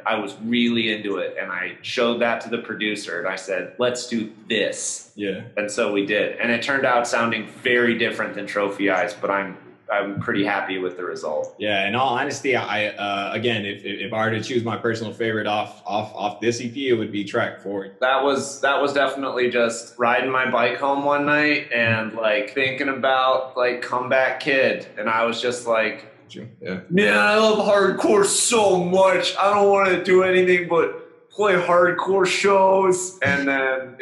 I was really into it, and I showed that to the producer, and I said, let's do this. Yeah. And so we did, and it turned out sounding very different than Trophy Eyes, but I'm pretty happy with the result. Yeah, in all honesty, I again, if I were to choose my personal favorite off this EP, it would be track 4. That was definitely just riding my bike home one night and like thinking about like Comeback Kid, and I was just like, yeah, man, I love hardcore so much. I don't want to do anything but play hardcore shows. And then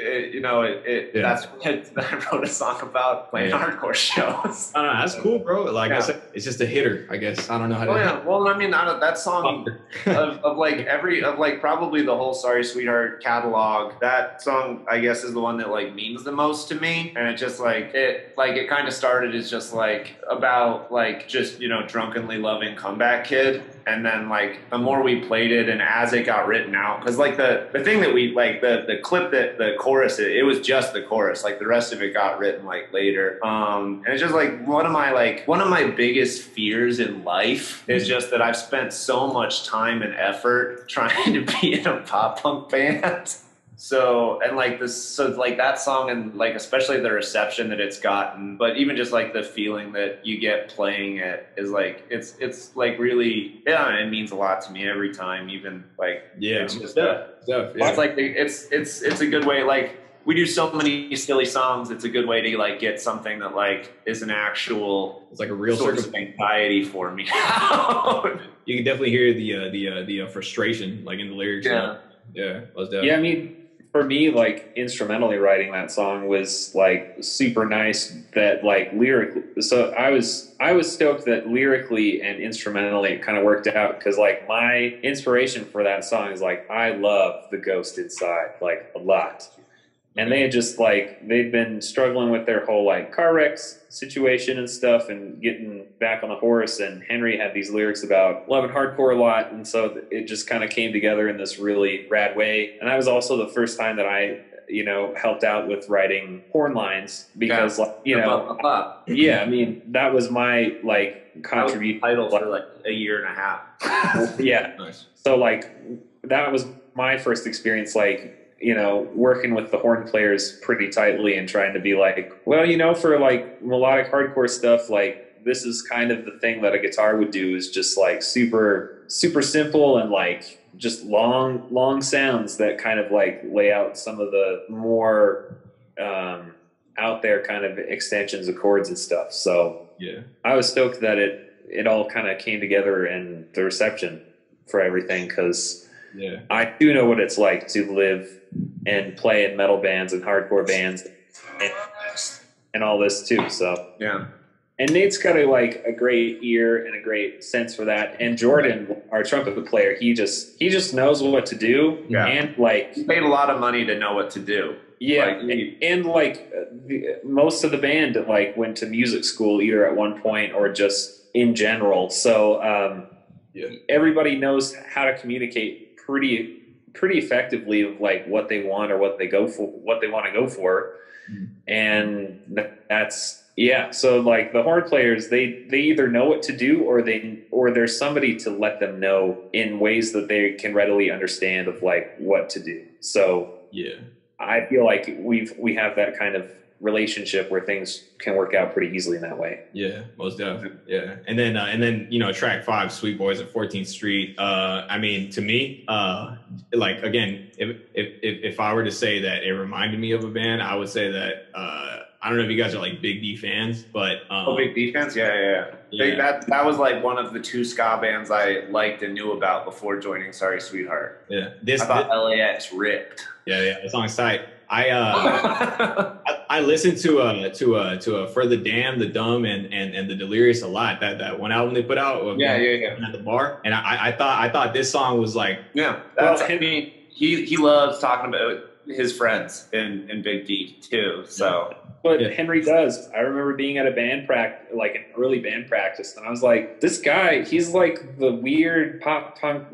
that's what I wrote a song about, playing hardcore shows. I don't know, that's cool, bro. Like I said, it's just a hitter, I guess. I don't know how to. Oh yeah, well, I mean, that song of probably the whole Sorry Sweetheart catalog, that song I guess is the one that like means the most to me. And it just it kind of started as just like about like just drunkenly loving Comeback Kid. And then like the more we played it, and as it got written out, because like the thing that we like the clip that the chorus, it was just the chorus, like the rest of it got written like later. And it's just like one of my biggest fears in life is just that I've spent so much time and effort trying to be in a pop punk band. So that song, and like especially the reception that it's gotten, but even just like the feeling that you get playing it is like it's like really, it means a lot to me every time. Even like it's just it's like it's a good way. Like we do so many silly songs, it's a good way to like get something that like is an actual, it's like a real source of anxiety for me. You can definitely hear the frustration like in the lyrics. Yeah, I mean, for me, like instrumentally writing that song was like super nice. That like lyrically, so I was stoked that lyrically and instrumentally it kind of worked out, because like my inspiration for that song is like I love the Ghost Inside like a lot. And they had just like, they'd been struggling with their whole like car wrecks situation and stuff and getting back on the horse. And Henry had these lyrics about loving hardcore a lot. And so it just kind of came together in this really rad way. And that was also the first time that I, helped out with writing horn lines, because I mean, that was my like contribution title for like a year and a half. Yeah. Nice. So like, that was my first experience, like, working with the horn players pretty tightly and trying to be like, well, for like melodic hardcore stuff, like this is kind of the thing that a guitar would do, is just like super, super simple and like just long sounds that kind of like lay out some of the more out there kind of extensions of chords and stuff. So yeah, I was stoked that it all kind of came together in the reception for everything, because I do know what it's like to live and play in metal bands and hardcore bands and all this too. So and Nate's got a great ear and a great sense for that. And Jordan, our trumpet player, he just knows what to do. Yeah. And like he paid a lot of money to know what to do. Yeah, most of the band like went to music school either at one point or just in general. So everybody knows how to communicate pretty effectively of like what they want or what they want to go for. And that's so like the horn players, they either know what to do or there's somebody to let them know in ways that they can readily understand of like what to do. So I feel like we have that kind of relationship where things can work out pretty easily in that way. Yeah, most definitely. Yeah. And then track 5, Sweet Boys at 14th Street. I mean, to me, like again, if I were to say that it reminded me of a band, I would say that I don't know if you guys are like Big D fans, but Big D fans, yeah. That was like one of the 2 ska bands I liked and knew about before joining Sorry Sweetheart. Yeah, I thought LAX ripped. Yeah, the song's tight. I listened to For the Damned, the Dumb, and the Delirious a lot. That one album they put out. At the bar, and I thought this song was like he loves talking about his friends in Big D too. So. But Henry does. I remember being at a band practice, like an early band practice, and I was like, this guy, he's like the weird pop punk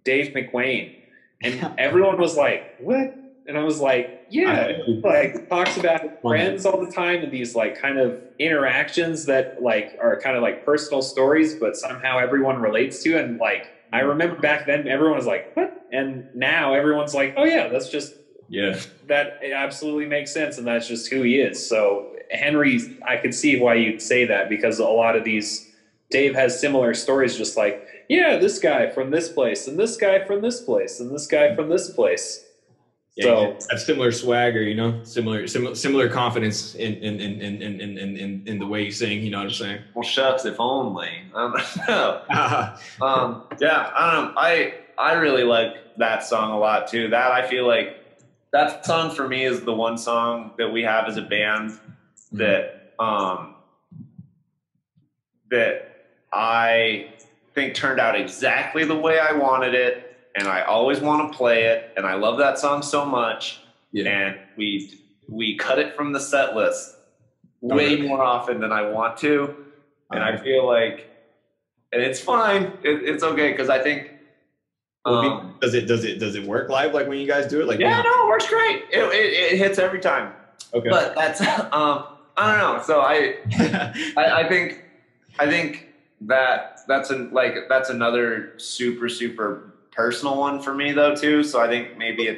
Dave McWayne. And everyone was like, what? And I was like, like talks about his friends all the time and these like kind of interactions that like are kind of like personal stories, but somehow everyone relates to. And like I remember back then everyone was like, what? And now everyone's like, oh yeah, that's just, that absolutely makes sense. And that's just who he is. So Henry, I could see why you'd say that, because a lot of these, Dave has similar stories, just like, yeah, this guy from this place, and this guy from this place, and this guy from this place. Yeah, so have similar swagger, you know, similar confidence in the way you sing. You know what I'm saying? Well, shucks, if only. I don't know. Yeah, I don't know. I really like that song a lot too. That, I feel like that song for me is the one song that we have as a band that that I think turned out exactly the way I wanted it. And I always want to play it, and I love that song so much. Yeah. And we cut it from the set list way more often than I want to, and I feel like, and it's fine. It's okay, because I think. Does it work live, like when you guys do it? Like, yeah, no, it works great. It hits every time. Okay, but that's I don't know. So I think that's another super personal one for me though too. So I think maybe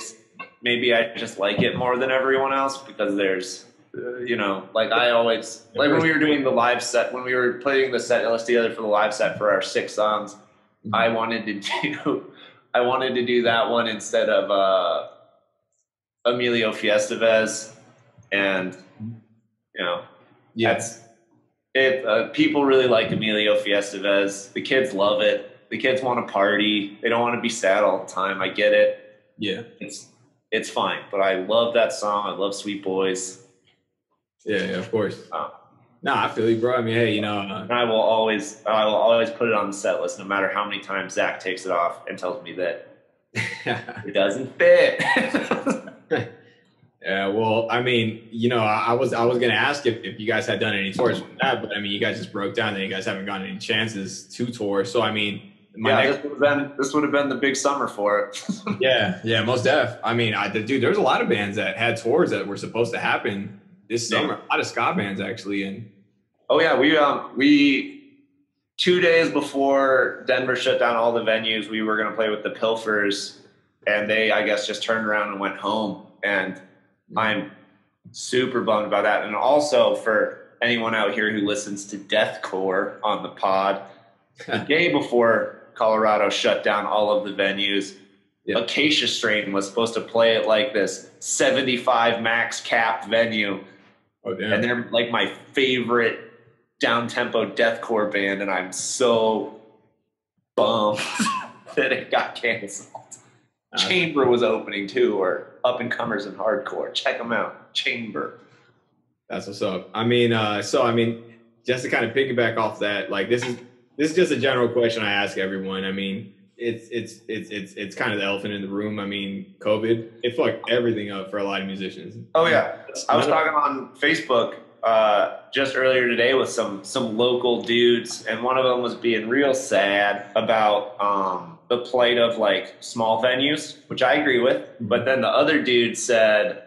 I just like it more than everyone else, because there's like I always, like when we were doing the live set, when we were putting the set list together for the live set for our 6 songs, I wanted to do that one instead of Emilio Fiestevez, and that's it. People really like Emilio Fiestevez. The kids love it. The kids want to party. They don't want to be sad all the time. I get it. Yeah. It's fine. But I love that song. I love Sweet Boys. Yeah, of course. No, I feel you, bro. I mean, hey, and I will always put it on the set list, no matter how many times Zach takes it off and tells me that it doesn't fit. Yeah, well, I mean, I was gonna ask if you guys had done any tours with that, but I mean, you guys just broke down that you guys haven't gotten any chances to tour. So I mean, this would have been the big summer for it. yeah, most def. I mean, dude, there's a lot of bands that had tours that were supposed to happen this summer. A lot of ska bands actually, and we 2 days before Denver shut down all the venues, we were gonna play with the Pilfers, and they, I guess, just turned around and went home, and I'm super bummed about that. And also, for anyone out here who listens to deathcore on the pod, the day before Colorado shut down all of the venues, Acacia Strain was supposed to play at like this 75 max capped venue. Oh, damn. And they're like my favorite down-tempo deathcore band, and I'm so bummed that it got canceled. Chamber was opening too, or up-and-comers in hardcore. Check them out. Chamber. That's what's up. I mean, just to kind of piggyback off that, like this is just a general question I ask everyone. I mean, it's kind of the elephant in the room. I mean, COVID, it fucked everything up for a lot of musicians. Oh yeah, I was talking on Facebook just earlier today with some local dudes, and one of them was being real sad about the plight of like small venues, which I agree with. But then the other dude said,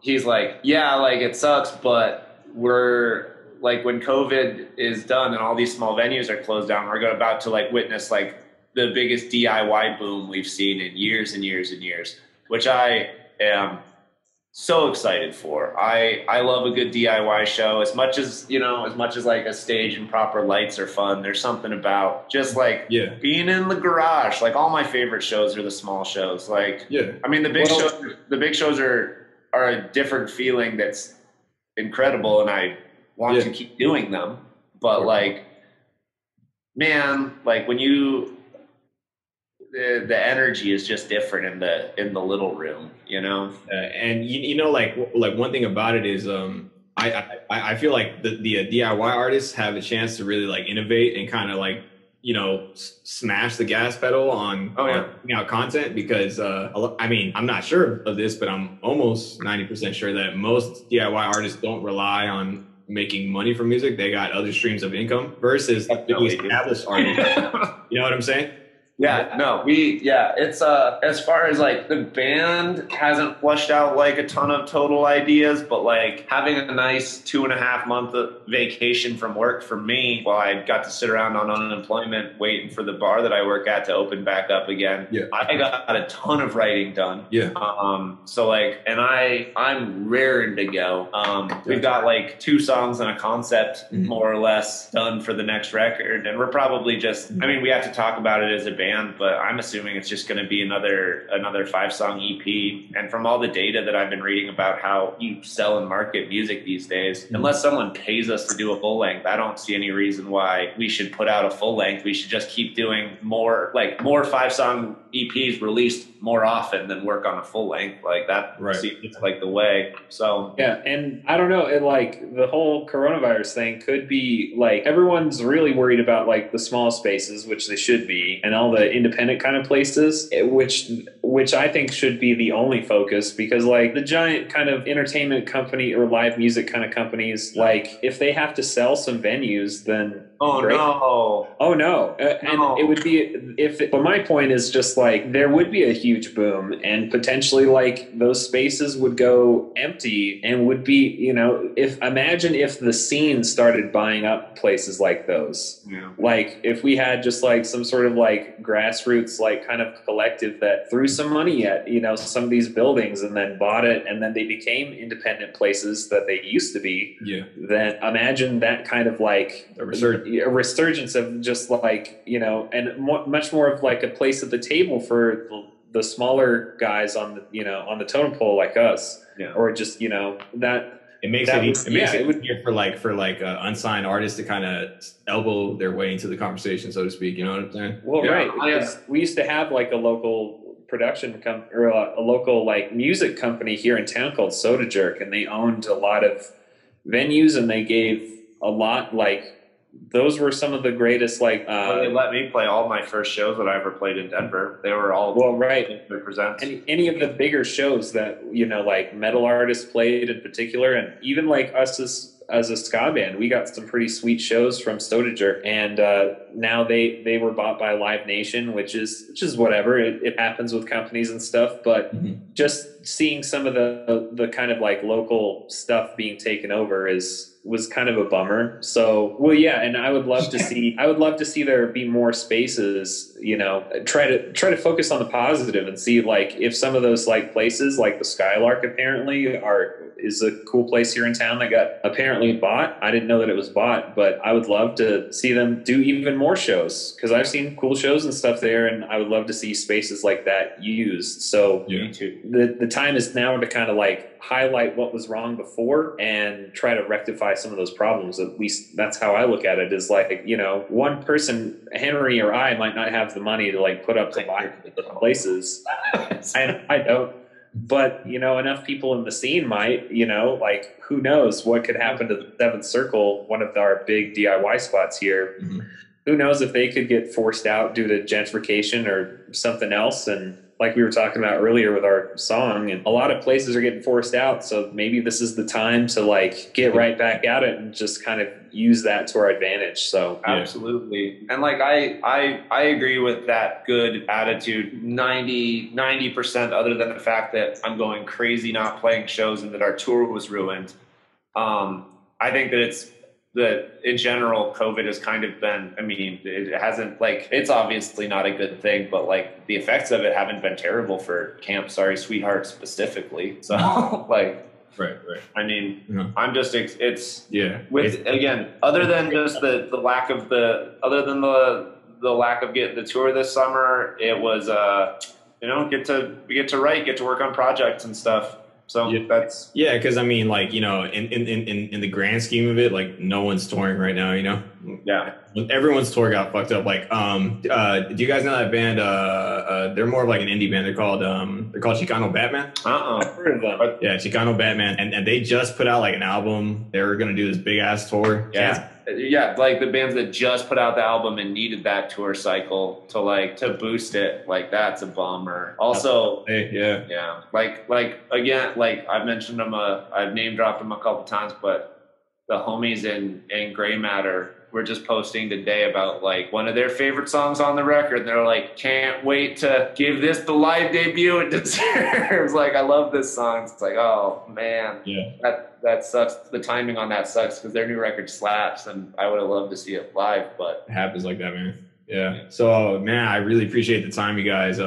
he's like, yeah, like it sucks, but we're like, when COVID is done and all these small venues are closed down, we're about to like witness like the biggest DIY boom we've seen in years and years and years, which I am so excited for. I love a good DIY show as much as like a stage and proper lights are fun. There's something about just like being in the garage. Like all my favorite shows are the small shows. Like, I mean, the big shows are a different feeling that's incredible, and I want to keep doing them. But like, man, like when the energy is just different in the little room, and like one thing about it is I feel like the DIY artists have a chance to really like innovate and kind of like smash the gas pedal on putting out content, because I mean, I'm not sure of this, but I'm almost 90% sure that most DIY artists don't rely on making money from music. They got other streams of income versus the established artists. You know what I'm saying? Yeah, no, it's as far as like the band hasn't flushed out like a ton of total ideas, but like having a nice 2.5 month vacation from work for me while I got to sit around on unemployment waiting for the bar that I work at to open back up again. Yeah. I got a ton of writing done. Yeah. So like, and I'm raring to go. We've got like 2 songs and a concept more or less done for the next record, and we're probably just, I mean, we have to talk about it as a band, but I'm assuming it's just going to be another 5-song EP. And from all the data that I've been reading about how you sell and market music these days, unless someone pays us to do a full length, I don't see any reason why we should put out a full length. We should just keep doing more 5-song EPs released more often than work on a full length. Like that seems like the way. So yeah, and I don't know, it, like the whole coronavirus thing could be like, everyone's really worried about like the small spaces, which they should be, and all the independent kind of places, which I think should be the only focus, because like the giant kind of entertainment company or live music kind of companies, like if they have to sell some venues, then no. And it would be, but my point is just like, there would be a huge boom, and potentially like those spaces would go empty, and would be, you know, imagine if the scene started buying up places like those. Yeah. Like if we had just like some sort of like grassroots, like kind of collective that threw some money at, you know, some of these buildings and then bought it, and then they became independent places that they used to be. Yeah. Then imagine that kind of like a resurgence of just like, you know, and much more of like a place at the table for the smaller guys on the, you know, on the totem pole like us. Yeah. Or just, you know, that it makes it easier for unsigned artists to kind of elbow their way into the conversation, so to speak. You know what I'm saying? Well, right. Because we used to have like a local production or a local like music company here in town called Soda Jerk, and they owned a lot of venues, and they gave a lot, like those were some of the greatest, like they let me play all my first shows that I ever played in Denver. They were all presents. Any of the bigger shows that, you know, like metal artists played in particular, and even like us as a ska band, we got some pretty sweet shows from Soda Jerk, and now they were bought by Live Nation, which is whatever. It happens with companies and stuff, but just seeing some of the kind of like local stuff being taken over was kind of a bummer. So, well, yeah, and I would love to see there be more spaces, you know, try to focus on the positive and see like if some of those like places like the Skylark apparently is a cool place here in town that got apparently bought. I didn't know that it was bought, but I would love to see them do even more shows, because I've seen cool shows and stuff there, and I would love to see spaces like that used. So the time is now to kind of like highlight what was wrong before and try to rectify some of those problems. At least that's how I look at it, is like, you know, one person, Henry or I, might not have the money to like put up to buy places. I don't. But, you know, enough people in the scene might, you know, like who knows what could happen to the Seventh Circle, one of our big DIY spots here. Mm-hmm. Who knows if they could get forced out due to gentrification or something else. And like we were talking about earlier with our song, and a lot of places are getting forced out. So maybe this is the time to like get right back at it and just kind of use that to our advantage. So absolutely. And like, I agree with that good attitude 90%, other than the fact that I'm going crazy not playing shows and that our tour was ruined. I think that in general, COVID has kind of been, I mean, it hasn't, like, it's obviously not a good thing, but like the effects of it haven't been terrible for Camp Sorry Sweetheart specifically. So like, right. I mean, I'm just, again, other than just the lack of the lack of getting the tour this summer, it was, you know, get to work on projects and stuff. So that's because I mean, like, you know, in the grand scheme of it, like no one's touring right now, you know. Yeah, everyone's tour got fucked up. Like, do you guys know that band? They're more of like an indie band. They're called Chicano Batman. I've heard of them. Yeah, Chicano Batman, and they just put out like an album. They were gonna do this big ass tour. Yeah, like the bands that just put out the album and needed that tour cycle to boost it, like that's a bummer. Also, like again, like I've mentioned them, I've name dropped them a couple times, but the homies in Gray Matter, were just posting today about like one of their favorite songs on the record. They're like, can't wait to give this the live debut it deserves. Like, I love this song. It's like, oh man, that sucks. The timing on that sucks because their new record slaps, and I would have loved to see it live, but it happens like that, man. Yeah. So, man, I really appreciate the time, you guys.